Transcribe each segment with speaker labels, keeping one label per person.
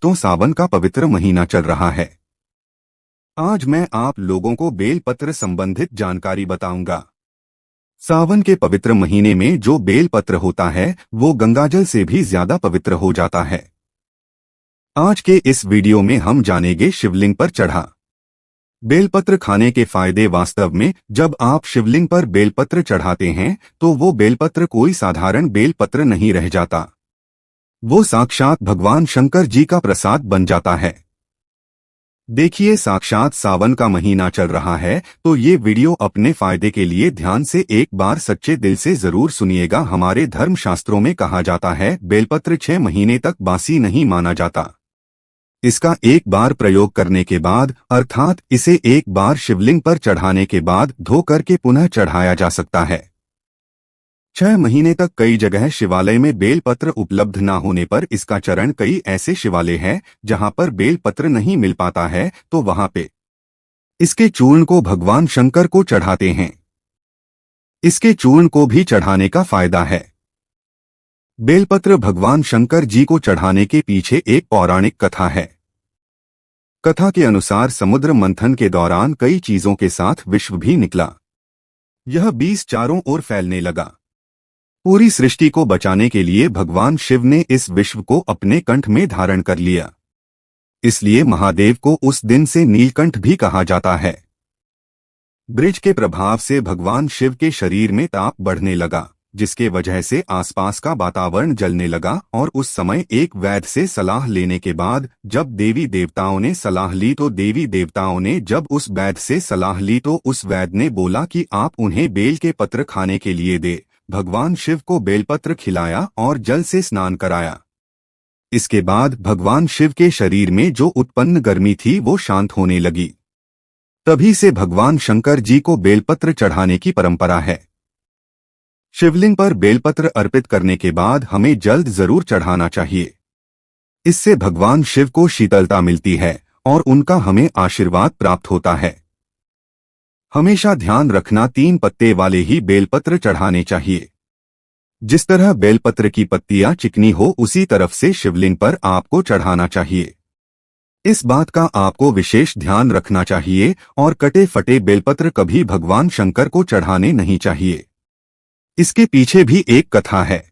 Speaker 1: दोस्तों, सावन का पवित्र महीना चल रहा है। आज मैं आप लोगों को बेलपत्र संबंधित जानकारी बताऊंगा। सावन के पवित्र महीने में जो बेलपत्र होता है वो गंगाजल से भी ज्यादा पवित्र हो जाता है। आज के इस वीडियो में हम जानेंगे शिवलिंग पर चढ़ा बेलपत्र खाने के फायदे। वास्तव में जब आप शिवलिंग पर बेलपत्र चढ़ाते हैं तो वो बेलपत्र कोई साधारण बेलपत्र नहीं रह जाता, वो साक्षात भगवान शंकर जी का प्रसाद बन जाता है। देखिए, साक्षात सावन का महीना चल रहा है तो ये वीडियो अपने फायदे के लिए ध्यान से एक बार सच्चे दिल से जरूर सुनिएगा। हमारे धर्मशास्त्रों में कहा जाता है बेलपत्र 6 महीने तक बासी नहीं माना जाता। इसका एक बार प्रयोग करने के बाद अर्थात इसे एक बार शिवलिंग पर चढ़ाने के बाद धो करके पुनः चढ़ाया जा सकता है। 6 महीने तक कई जगह शिवालय में बेलपत्र उपलब्ध न होने पर इसका चरण कई ऐसे शिवालय हैं जहां पर बेलपत्र नहीं मिल पाता है तो वहां पे इसके चूर्ण को भगवान शंकर को चढ़ाते हैं। इसके चूर्ण को भी चढ़ाने का फायदा है। बेलपत्र भगवान शंकर जी को चढ़ाने के पीछे एक पौराणिक कथा है। कथा के अनुसार समुद्र मंथन के दौरान कई चीजों के साथ विश्व भी निकला। यह बीज चारों ओर फैलने लगा। पूरी सृष्टि को बचाने के लिए भगवान शिव ने इस विश्व को अपने कंठ में धारण कर लिया। इसलिए महादेव को उस दिन से नीलकंठ भी कहा जाता है। ब्रिज के प्रभाव से भगवान शिव के शरीर में ताप बढ़ने लगा, जिसके वजह से आसपास का वातावरण जलने लगा। और उस समय एक वैद्य से सलाह लेने के बाद जब देवी देवताओं ने सलाह ली तो देवी देवताओं ने जब उस वैद्य से सलाह ली तो उस वैद्य ने बोला कि आप उन्हें बेल के पत्र खाने के लिए दे। भगवान शिव को बेलपत्र खिलाया और जल से स्नान कराया। इसके बाद भगवान शिव के शरीर में जो उत्पन्न गर्मी थी वो शांत होने लगी। तभी से भगवान शंकर जी को बेलपत्र चढ़ाने की परंपरा है। शिवलिंग पर बेलपत्र अर्पित करने के बाद हमें जल्द जरूर चढ़ाना चाहिए। इससे भगवान शिव को शीतलता मिलती है और उनका हमें आशीर्वाद प्राप्त होता है। हमेशा ध्यान रखना 3 पत्ते वाले ही बेलपत्र चढ़ाने चाहिए। जिस तरह बेलपत्र की पत्तियां चिकनी हो उसी तरफ से शिवलिंग पर आपको चढ़ाना चाहिए। इस बात का आपको विशेष ध्यान रखना चाहिए और कटे फटे बेलपत्र कभी भगवान शंकर को चढ़ाने नहीं चाहिए। इसके पीछे भी एक कथा है,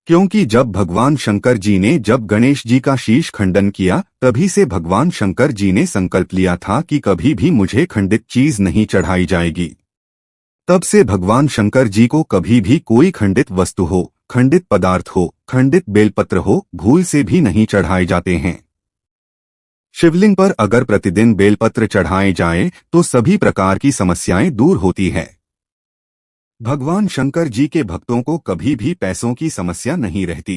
Speaker 1: क्योंकि जब भगवान शंकर जी ने जब गणेश जी का शीश खंडन किया तभी से भगवान शंकर जी ने संकल्प लिया था कि कभी भी मुझे खंडित चीज नहीं चढ़ाई जाएगी। तब से भगवान शंकर जी को कभी भी कोई खंडित वस्तु हो, खंडित पदार्थ हो, खंडित बेलपत्र हो, भूल से भी नहीं चढ़ाए जाते हैं। शिवलिंग पर अगर प्रतिदिन बेलपत्र चढ़ाए जाएं तो सभी प्रकार की समस्याएं दूर होती है। भगवान शंकर जी के भक्तों को कभी भी पैसों की समस्या नहीं रहती।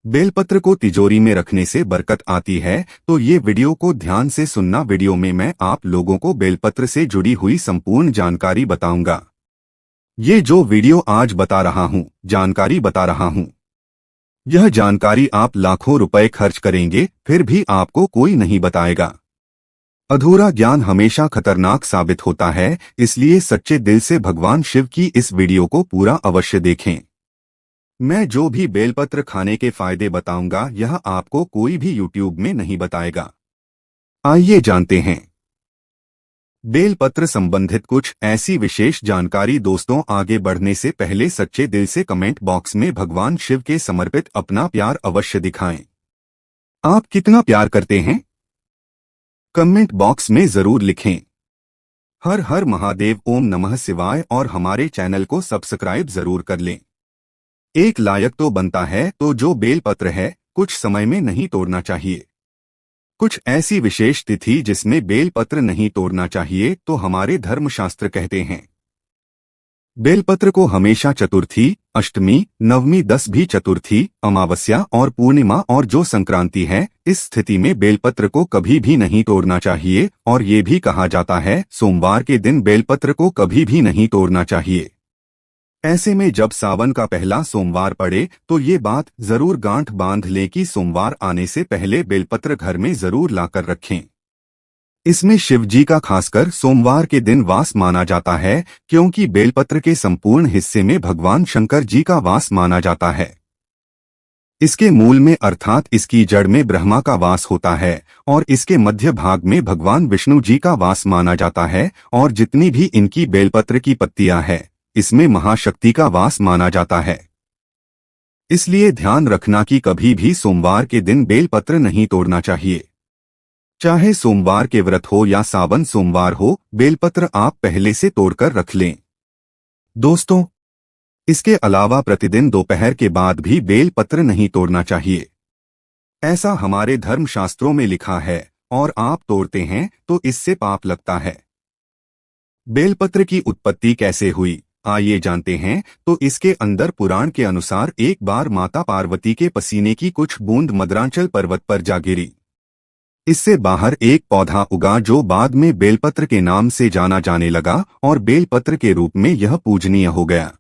Speaker 1: बेलपत्र को तिजोरी में रखने से बरकत आती है। तो ये वीडियो को ध्यान से सुनना। वीडियो में मैं आप लोगों को बेलपत्र से जुड़ी हुई संपूर्ण जानकारी बताऊंगा। ये जो वीडियो आज बता रहा हूँ, जानकारी बता रहा हूँ, यह जानकारी आप लाखों रुपए खर्च करेंगे फिर भी आपको कोई नहीं बताएगा। अधूरा ज्ञान हमेशा खतरनाक साबित होता है, इसलिए सच्चे दिल से भगवान शिव की इस वीडियो को पूरा अवश्य देखें। मैं जो भी बेलपत्र खाने के फायदे बताऊंगा यह आपको कोई भी यूट्यूब में नहीं बताएगा। आइए जानते हैं बेलपत्र संबंधित कुछ ऐसी विशेष जानकारी। दोस्तों, आगे बढ़ने से पहले सच्चे दिल से कमेंट बॉक्स में भगवान शिव के समर्पित अपना प्यार अवश्य दिखाएं। आप कितना प्यार करते हैं कमेंट बॉक्स में जरूर लिखें। हर हर महादेव, ओम नमः शिवाय। और हमारे चैनल को सब्सक्राइब जरूर कर लें। एक लायक तो बनता है तो जो बेलपत्र है कुछ समय में नहीं तोड़ना चाहिए। कुछ ऐसी विशेष तिथि जिसमें बेलपत्र नहीं तोड़ना चाहिए तो हमारे धर्मशास्त्र कहते हैं बेलपत्र को हमेशा चतुर्थी, अष्टमी, नवमी, 10 भी चतुर्थी, अमावस्या और पूर्णिमा और जो संक्रांति है इस स्थिति में बेलपत्र को कभी भी नहीं तोड़ना चाहिए। और ये भी कहा जाता है सोमवार के दिन बेलपत्र को कभी भी नहीं तोड़ना चाहिए। ऐसे में जब सावन का पहला सोमवार पड़े तो ये बात जरूर गांठ बांध लें कि सोमवार आने से पहले बेलपत्र घर में जरूर लाकर रखें। इसमें शिव जी का खासकर सोमवार के दिन वास माना जाता है, क्योंकि बेलपत्र के संपूर्ण हिस्से में भगवान शंकर जी का वास माना जाता है। इसके मूल में अर्थात इसकी जड़ में ब्रह्मा का वास होता है और इसके मध्य भाग में भगवान विष्णु जी का वास माना जाता है और जितनी भी इनकी बेलपत्र की पत्तियां हैं इसमें महाशक्ति का वास माना जाता है। इसलिए ध्यान रखना कि कभी भी सोमवार के दिन बेलपत्र नहीं तोड़ना चाहिए। चाहे सोमवार के व्रत हो या सावन सोमवार हो, बेलपत्र आप पहले से तोड़कर रख लें। दोस्तों, इसके अलावा प्रतिदिन दोपहर के बाद भी बेलपत्र नहीं तोड़ना चाहिए। ऐसा हमारे धर्मशास्त्रों में लिखा है और आप तोड़ते हैं तो इससे पाप लगता है। बेलपत्र की उत्पत्ति कैसे हुई, आइए जानते हैं। तो इसके अंदर पुराण के अनुसार एक बार माता पार्वती के पसीने की कुछ बूंद मद्रांचल पर्वत पर जा गिरी। इससे बाहर एक पौधा उगा जो बाद में बेलपत्र के नाम से जाना जाने लगा और बेलपत्र के रूप में यह पूजनीय हो गया।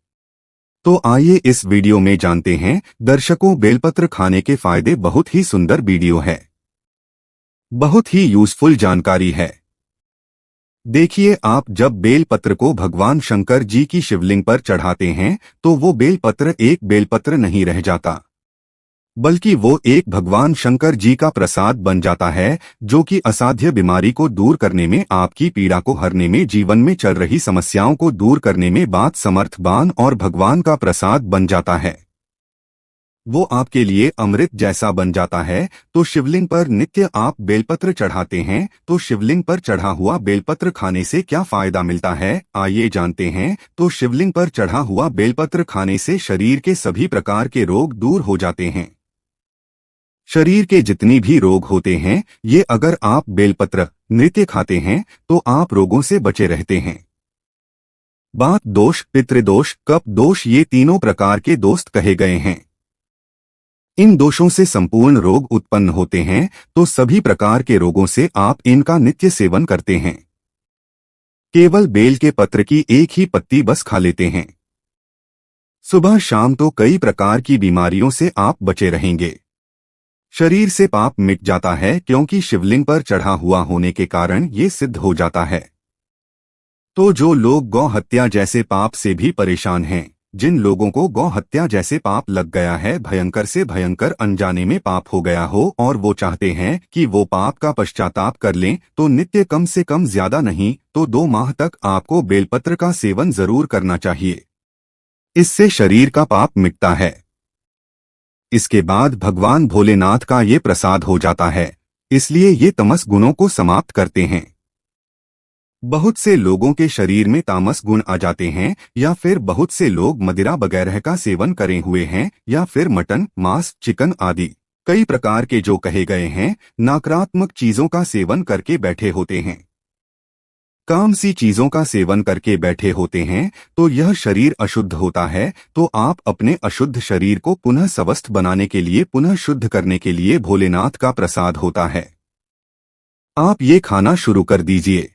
Speaker 1: तो आइए इस वीडियो में जानते हैं। दर्शकों, बेलपत्र खाने के फायदे बहुत ही सुंदर वीडियो है, बहुत ही यूजफुल जानकारी है। देखिए, आप जब बेलपत्र को भगवान शंकर जी की शिवलिंग पर चढ़ाते हैं तो वो बेलपत्र एक बेलपत्र नहीं रह जाता, बल्कि वो एक भगवान शंकर जी का प्रसाद बन जाता है, जो कि असाध्य बीमारी को दूर करने में, आपकी पीड़ा को हरने में, जीवन में चल रही समस्याओं को दूर करने में बात समर्थवान और भगवान का प्रसाद बन जाता है। वो आपके लिए अमृत जैसा बन जाता है। तो शिवलिंग पर नित्य आप बेलपत्र चढ़ाते हैं, तो शिवलिंग पर चढ़ा हुआ बेलपत्र खाने से क्या फायदा मिलता है, आइए जानते हैं। तो शिवलिंग पर चढ़ा हुआ बेलपत्र खाने से शरीर के सभी प्रकार के रोग दूर हो जाते हैं। शरीर के जितनी भी रोग होते हैं, ये अगर आप बेलपत्र नित्य खाते हैं तो आप रोगों से बचे रहते हैं। बात दोष, पितृदोष, कफ दोष, ये तीनों प्रकार के दोस्त कहे गए हैं। इन दोषों से संपूर्ण रोग उत्पन्न होते हैं। तो सभी प्रकार के रोगों से आप इनका नित्य सेवन करते हैं। केवल बेल के पत्र की एक ही पत्ती बस खा लेते हैं सुबह शाम, तो कई प्रकार की बीमारियों से आप बचे रहेंगे। शरीर से पाप मिट जाता है, क्योंकि शिवलिंग पर चढ़ा हुआ होने के कारण ये सिद्ध हो जाता है। तो जो लोग गौ हत्या जैसे पाप से भी परेशान हैं, जिन लोगों को गौ हत्या जैसे पाप लग गया है, भयंकर से भयंकर अनजाने में पाप हो गया हो, और वो चाहते हैं कि वो पाप का पश्चाताप कर लें, तो नित्य कम से कम ज्यादा नहीं तो 2 माह तक आपको बेलपत्र का सेवन जरूर करना चाहिए। इससे शरीर का पाप मिटता है। इसके बाद भगवान भोलेनाथ का ये प्रसाद हो जाता है, इसलिए ये तमस गुणों को समाप्त करते हैं। बहुत से लोगों के शरीर में तामस गुण आ जाते हैं, या फिर बहुत से लोग मदिरा वगैरह का सेवन करे हुए हैं, या फिर मटन, मांस, चिकन आदि कई प्रकार के जो कहे गए हैं नकारात्मक चीजों का सेवन करके बैठे होते हैं, काम सी चीजों का सेवन करके बैठे होते हैं, तो यह शरीर अशुद्ध होता है। तो आप अपने अशुद्ध शरीर को पुनः स्वस्थ बनाने के लिए, पुनः शुद्ध करने के लिए भोलेनाथ का प्रसाद होता है। आप ये खाना शुरू कर दीजिए।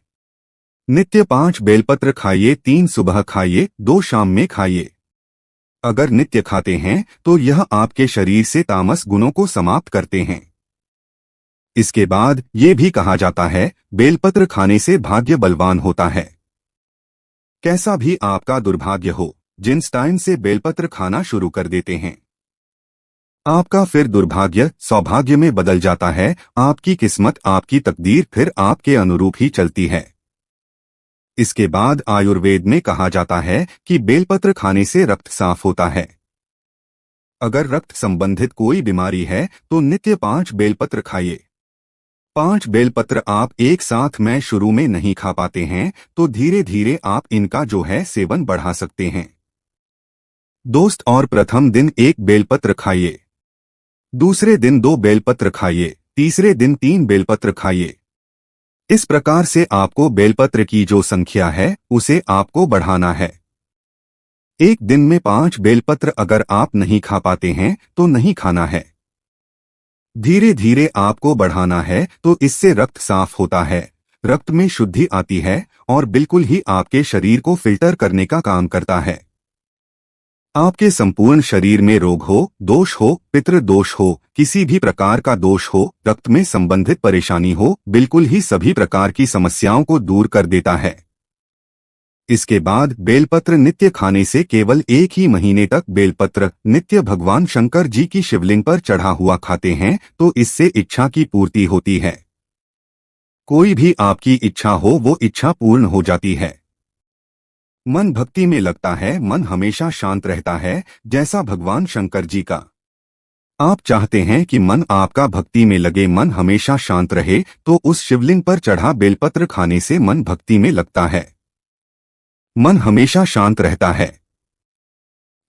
Speaker 1: नित्य 5 बेलपत्र खाइए, 3 सुबह खाइए, 2 शाम में खाइए। अगर नित्य खाते हैं तो यह आपके शरीर से तामस गुणों को समाप्त करते हैं। इसके बाद ये भी कहा जाता है, बेलपत्र खाने से भाग्य बलवान होता है। कैसा भी आपका दुर्भाग्य हो, जिस टाइम से बेलपत्र खाना शुरू कर देते हैं, आपका फिर दुर्भाग्य सौभाग्य में बदल जाता है। आपकी किस्मत, आपकी तकदीर फिर आपके अनुरूप ही चलती है। इसके बाद आयुर्वेद में कहा जाता है कि बेलपत्र खाने से रक्त साफ होता है। अगर रक्त संबंधित कोई बीमारी है तो नित्य 5 बेलपत्र खाइए। 5 बेलपत्र आप एक साथ में शुरू में नहीं खा पाते हैं, तो धीरे धीरे आप इनका जो है सेवन बढ़ा सकते हैं। दोस्त, और प्रथम दिन 1 बेलपत्र खाइए, दूसरे दिन 2 बेलपत्र खाइए, तीसरे दिन 3 बेलपत्र खाइए। इस प्रकार से आपको बेलपत्र की जो संख्या है उसे आपको बढ़ाना है। एक दिन में 5 बेलपत्र अगर आप नहीं खा पाते हैं तो नहीं खाना है, धीरे धीरे आपको बढ़ाना है। तो इससे रक्त साफ होता है, रक्त में शुद्धि आती है और बिल्कुल ही आपके शरीर को फिल्टर करने का काम करता है। आपके संपूर्ण शरीर में रोग हो, दोष हो, पितृदोष हो, किसी भी प्रकार का दोष हो, रक्त में संबंधित परेशानी हो, बिल्कुल ही सभी प्रकार की समस्याओं को दूर कर देता है। इसके बाद बेलपत्र नित्य खाने से केवल 1 ही महीने तक बेलपत्र नित्य भगवान शंकर जी की शिवलिंग पर चढ़ा हुआ खाते हैं तो इससे इच्छा की पूर्ति होती है। कोई भी आपकी इच्छा हो वो इच्छा पूर्ण हो जाती है। मन भक्ति में लगता है, मन हमेशा शांत रहता है, जैसा भगवान शंकर जी का। आप चाहते हैं कि मन आपका भक्ति में लगे, मन हमेशा शांत रहे, तो उस शिवलिंग पर चढ़ा बेलपत्र खाने से मन भक्ति में लगता है। मन हमेशा शांत रहता है।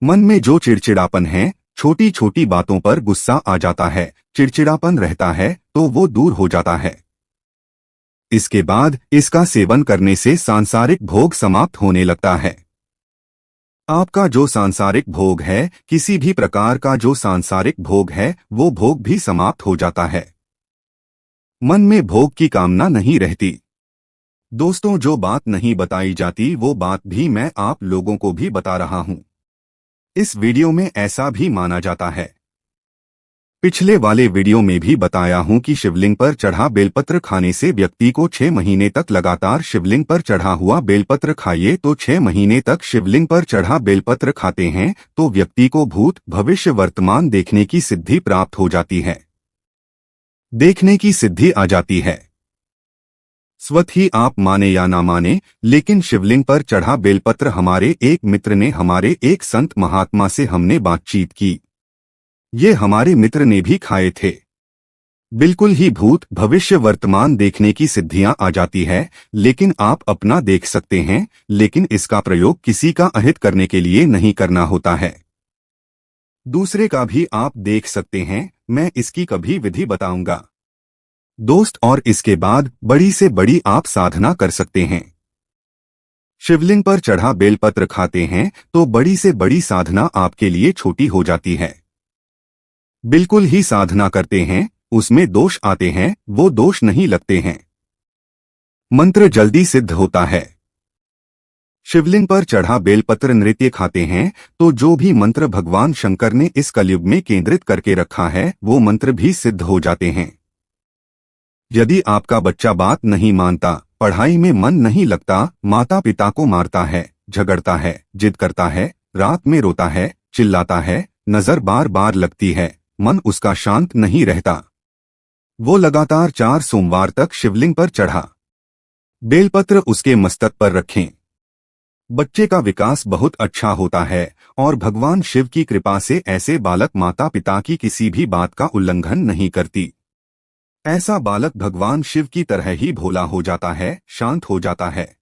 Speaker 1: मन में जो चिड़चिड़ापन है, छोटी छोटी बातों पर गुस्सा आ जाता है, चिड़चिड़ापन रहता है, तो वो दूर हो जाता है। इसके बाद इसका सेवन करने से सांसारिक भोग समाप्त होने लगता है। आपका जो सांसारिक भोग है, किसी भी प्रकार का जो सांसारिक भोग है, वो भोग भी समाप्त हो जाता है। मन में भोग की कामना नहीं रहती। दोस्तों, जो बात नहीं बताई जाती वो बात भी मैं आप लोगों को भी बता रहा हूं। इस वीडियो में ऐसा भी माना जाता है। पिछले वाले वीडियो में भी बताया हूं कि शिवलिंग पर चढ़ा बेलपत्र खाने से व्यक्ति को 6 महीने तक लगातार शिवलिंग पर चढ़ा हुआ बेलपत्र खाइए तो 6 महीने तक शिवलिंग पर चढ़ा बेलपत्र खाते हैं तो व्यक्ति को भूत भविष्य वर्तमान देखने की सिद्धि प्राप्त हो जाती है। देखने की सिद्धि आ जाती है। स्वतः ही आप माने या ना माने, लेकिन शिवलिंग पर चढ़ा बेलपत्र हमारे एक मित्र ने, हमारे एक संत महात्मा से हमने बातचीत की। ये हमारे मित्र ने भी खाए थे। बिल्कुल ही भूत भविष्य वर्तमान देखने की सिद्धियां आ जाती है, लेकिन आप अपना देख सकते हैं, लेकिन इसका प्रयोग किसी का अहित करने के लिए नहीं करना होता है। दूसरे का भी आप देख सकते हैं, मैं इसकी कभी विधि बताऊंगा दोस्त। और इसके बाद बड़ी से बड़ी आप साधना कर सकते हैं। शिवलिंग पर चढ़ा बेलपत्र खाते हैं तो बड़ी से बड़ी साधना आपके लिए छोटी हो जाती है। बिल्कुल ही साधना करते हैं, उसमें दोष आते हैं, वो दोष नहीं लगते हैं। मंत्र जल्दी सिद्ध होता है। शिवलिंग पर चढ़ा बेलपत्र नृत्य खाते हैं तो जो भी मंत्र भगवान शंकर ने इस कलयुग में केंद्रित करके रखा है वो मंत्र भी सिद्ध हो जाते हैं। यदि आपका बच्चा बात नहीं मानता, पढ़ाई में मन नहीं लगता, माता पिता को मारता है, झगड़ता है, जिद करता है, रात में रोता है, चिल्लाता है, नजर बार बार लगती है, मन उसका शांत नहीं रहता, वो लगातार 4 सोमवार तक शिवलिंग पर चढ़ा बेलपत्र उसके मस्तक पर रखें। बच्चे का विकास बहुत अच्छा होता है और भगवान शिव की कृपा से ऐसे बालक माता पिता की किसी भी बात का उल्लंघन नहीं करती। ऐसा बालक भगवान शिव की तरह ही भोला हो जाता है, शांत हो जाता है।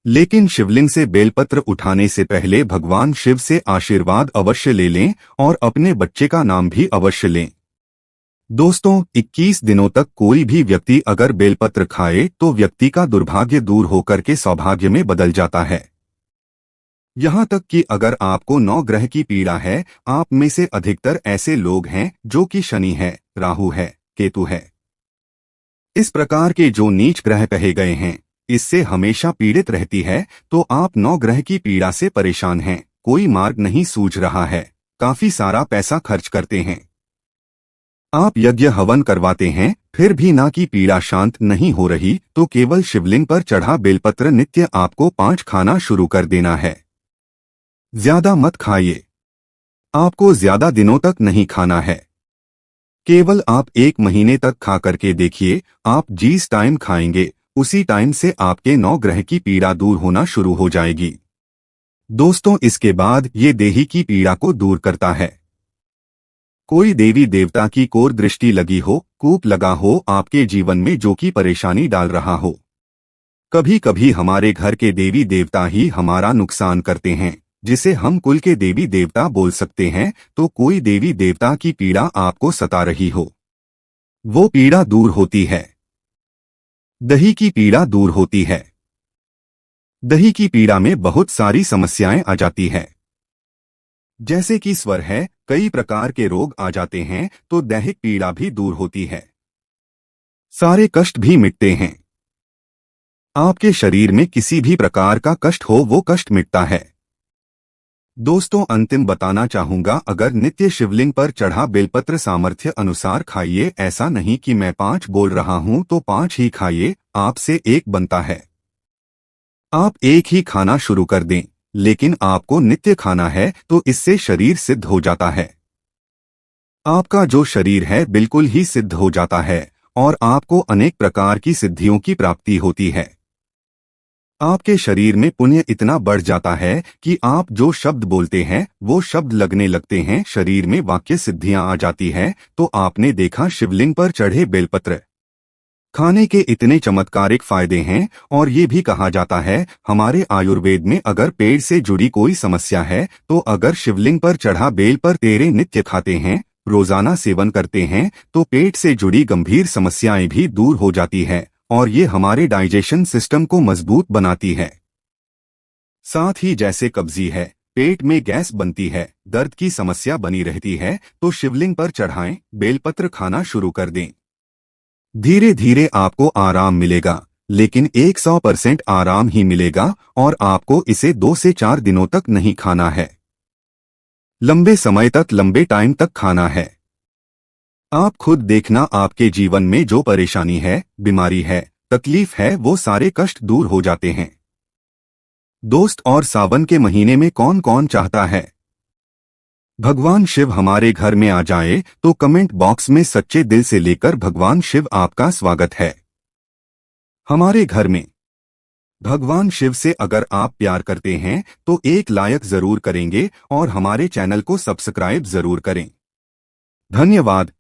Speaker 1: लेकिन शिवलिंग से बेलपत्र उठाने से पहले भगवान शिव से आशीर्वाद अवश्य ले लें और अपने बच्चे का नाम भी अवश्य लें। दोस्तों, 21 दिनों तक कोई भी व्यक्ति अगर बेलपत्र खाए तो व्यक्ति का दुर्भाग्य दूर होकर के सौभाग्य में बदल जाता है। यहाँ तक कि अगर आपको 9 ग्रह की पीड़ा है, आप में से अधिकतर ऐसे लोग हैं जो कि शनि है, राहु है, केतु है, इस प्रकार के जो नीच ग्रह कहे गए हैं, इससे हमेशा पीड़ित रहती है, तो आप 9 ग्रह की पीड़ा से परेशान हैं, कोई मार्ग नहीं सूझ रहा है, काफी सारा पैसा खर्च करते हैं, आप यज्ञ हवन करवाते हैं, फिर भी ना की पीड़ा शांत नहीं हो रही, तो केवल शिवलिंग पर चढ़ा बेलपत्र नित्य आपको 5 खाना शुरू कर देना है। ज्यादा मत खाइए, आपको ज्यादा दिनों तक नहीं खाना है, केवल आप 1 महीने तक खा करके देखिए। आप जिस टाइम खाएंगे उसी टाइम से आपके 9 ग्रह की पीड़ा दूर होना शुरू हो जाएगी। दोस्तों, इसके बाद ये देही की पीड़ा को दूर करता है। कोई देवी देवता की कोर दृष्टि लगी हो, कूप लगा हो आपके जीवन में जो कि परेशानी डाल रहा हो। कभी कभी हमारे घर के देवी देवता ही हमारा नुकसान करते हैं, जिसे हम कुल के देवी देवता बोल सकते हैं। तो कोई देवी देवता की पीड़ा आपको सता रही हो, वो पीड़ा दूर होती है। दही की पीड़ा दूर होती है। दही की पीड़ा में बहुत सारी समस्याएं आ जाती है, जैसे कि स्वर है, कई प्रकार के रोग आ जाते हैं, तो दैहिक पीड़ा भी दूर होती है, सारे कष्ट भी मिटते हैं। आपके शरीर में किसी भी प्रकार का कष्ट हो वो कष्ट मिटता है। दोस्तों, अंतिम बताना चाहूंगा, अगर नित्य शिवलिंग पर चढ़ा बेलपत्र सामर्थ्य अनुसार खाइए, ऐसा नहीं कि मैं 5 बोल रहा हूं तो 5 ही खाइए, आपसे 1 बनता है। आप एक ही खाना शुरू कर दें, लेकिन आपको नित्य खाना है तो इससे शरीर सिद्ध हो जाता है। आपका जो शरीर है बिल्कुल ही सिद्ध हो जाता है और आपको अनेक प्रकार की सिद्धियों की प्राप्ति होती है। आपके शरीर में पुण्य इतना बढ़ जाता है कि आप जो शब्द बोलते हैं वो शब्द लगने लगते हैं, शरीर में वाक्य सिद्धियां आ जाती है। तो आपने देखा शिवलिंग पर चढ़े बेलपत्र खाने के इतने चमत्कारिक फायदे हैं। और ये भी कहा जाता है हमारे आयुर्वेद में, अगर पेट से जुड़ी कोई समस्या है तो अगर शिवलिंग पर चढ़ा बेल पर तेरे नित्य खाते हैं, रोजाना सेवन करते हैं, तो पेट से जुड़ी गंभीर समस्याएं भी दूर हो जाती है और ये हमारे डाइजेशन सिस्टम को मजबूत बनाती है। साथ ही जैसे कब्जी है, पेट में गैस बनती है, दर्द की समस्या बनी रहती है, तो शिवलिंग पर चढ़ाएं, बेलपत्र खाना शुरू कर दें। धीरे धीरे आपको आराम मिलेगा, लेकिन 100% आराम ही मिलेगा और आपको इसे 2 से 4 दिनों तक नहीं खाना है। लंबे समय तक, लंबे टाइम तक खाना है। आप खुद देखना, आपके जीवन में जो परेशानी है, बीमारी है, तकलीफ है, वो सारे कष्ट दूर हो जाते हैं। दोस्त, और सावन के महीने में कौन कौन चाहता है भगवान शिव हमारे घर में आ जाए, तो कमेंट बॉक्स में सच्चे दिल से लेकर भगवान शिव आपका स्वागत है हमारे घर में। भगवान शिव से अगर आप प्यार करते हैं तो एक लाइक जरूर करेंगे और हमारे चैनल को सब्सक्राइब जरूर करें। धन्यवाद।